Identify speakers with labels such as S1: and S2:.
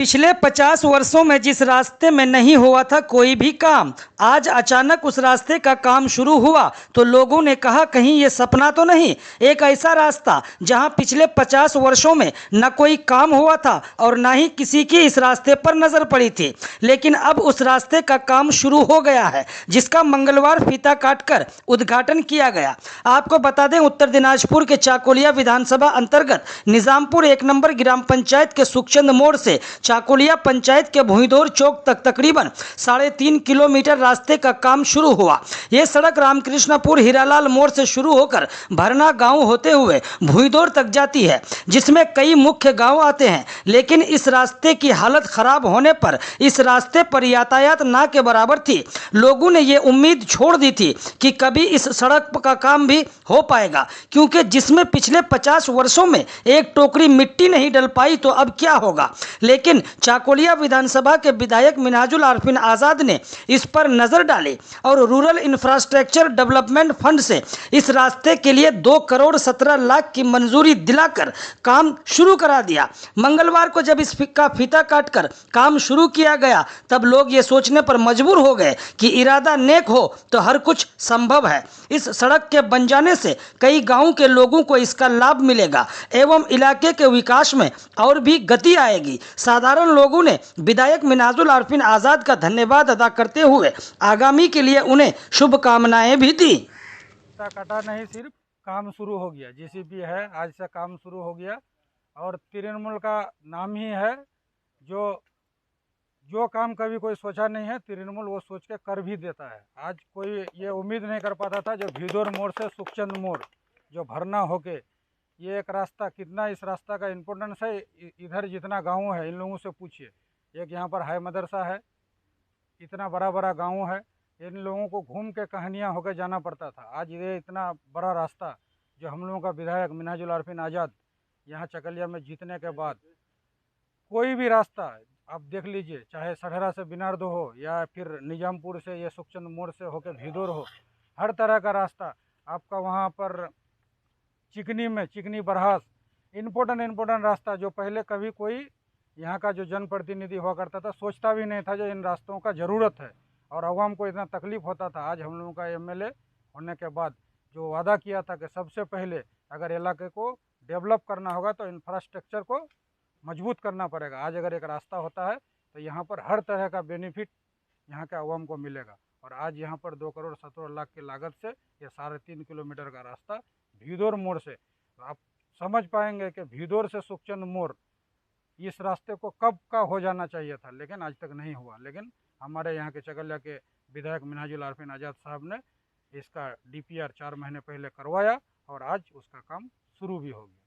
S1: पिछले 50 वर्षों में जिस रास्ते में नहीं हुआ था कोई भी काम, आज अचानक उस रास्ते का काम शुरू हुआ तो लोगों ने कहा कहीं ये सपना तो नहीं। एक ऐसा रास्ता जहां पिछले 50 वर्षों में न कोई काम हुआ था और न ही किसी की इस रास्ते पर नजर पड़ी थी, लेकिन अब उस रास्ते का काम शुरू हो गया है, जिसका मंगलवार फीता काटकर उद्घाटन किया गया। आपको बता दें, उत्तर दिनाजपुर के चाकुलिया विधानसभा अंतर्गत निजामपुर 1 नंबर ग्राम पंचायत के सुखचंद मोड़ से चाकुलिया पंचायत के भुईदौर चौक तक तकरीबन 3.5 किलोमीटर रास्ते का काम शुरू हुआ। ये सड़क रामकृष्णपुर हीरालाल मोड़ से शुरू होकर भरना गांव होते हुए भुईदौर तक जाती है, जिसमें कई मुख्य गांव आते हैं। लेकिन इस रास्ते की हालत खराब होने पर इस रास्ते पर यातायात ना के बराबर थी। लोगों ने ये उम्मीद छोड़ दी थी कि कभी इस सड़क का काम भी हो पाएगा, क्योंकि जिसमें पिछले 50 वर्षों में एक टोकरी मिट्टी नहीं डल पाई तो अब क्या होगा। लेकिन चाकुलिया विधानसभा के विधायक मिन्हाजुल आरिफिन आजाद ने इस पर नजर डाली और रूरल इंफ्रास्ट्रक्चर डेवलपमेंट फंड से इस रास्ते के लिए 2 करोड़ 17 लाख की मंजूरी दिलाकर काम शुरू करा दिया। मंगलवार को जब इस का फीता काटकर काम शुरू किया गया तब लोग ये सोचने पर मजबूर हो गए कि इरादा नेक हो तो हर कुछ संभव है। इस सड़क के बन जाने से कई गांवों के लोगों को इसका लाभ मिलेगा एवं इलाके के विकास में और भी गति आएगी। साधारण लोगों ने विधायक मिन्हाजुल आरिफिन आजाद का धन्यवाद अदा करते हुए आगामी के लिए उन्हें शुभकामनाएं भी दी।
S2: कटा नहीं, सिर्फ काम शुरू हो गया। जेसीबी है, आज से काम शुरू हो गया और तृणमूल का नाम ही है। जो काम कभी कोई सोचा नहीं है, तृणमूल वो सोच के कर भी देता है। आज कोई ये उम्मीद नहीं कर पाता था, जो भीदौर मोड़ से सुखचंद मोड़ जो भरना होके ये एक रास्ता, कितना इस रास्ता का इम्पोर्टेंस है। इधर जितना गांव है इन लोगों से पूछिए। एक यहाँ पर हाई मदरसा है, इतना बड़ा बड़ा गांव है, इन लोगों को घूम के कहानियाँ होकर जाना पड़ता था। आज ये इतना बड़ा रास्ता जो हम लोगों का विधायक मिन्हाजुल आरिफिन आज़ाद यहाँ चकलिया में जीतने के बाद, कोई भी रास्ता आप देख लीजिए, चाहे सढ़रा से बिनारदो हो या फिर निजामपुर से ये सुखचंद मोड़ से होकर भीदौर हो, हर तरह का रास्ता आपका वहाँ पर चिकनी में, चिकनी बरहास, इम्पोर्टेंट रास्ता जो पहले कभी कोई यहाँ का जो जनप्रतिनिधि हुआ करता था सोचता भी नहीं था जो इन रास्तों का ज़रूरत है और आवाम को इतना तकलीफ होता था। आज हम लोगों का एमएलए होने के बाद जो वादा किया था कि सबसे पहले अगर इलाके को डेवलप करना होगा तो इंफ्रास्ट्रक्चर को मजबूत करना पड़ेगा। आज अगर एक रास्ता होता है तो यहाँ पर हर तरह का बेनिफिट यहाँ के आवाम को मिलेगा। और आज यहाँ पर 2 करोड़ 17 लाख की लागत से ये 3.5 किलोमीटर का रास्ता भीदौर मोड़ से, तो आप समझ पाएंगे कि भीदौर से सुखचंद मोड़ इस रास्ते को कब का हो जाना चाहिए था, लेकिन आज तक नहीं हुआ। लेकिन हमारे यहाँ के चकलिया के विधायक मिन्हाजुल आरिफिन आज़ाद साहब ने इसका DPR 4 महीने पहले करवाया और आज उसका काम शुरू भी हो गया।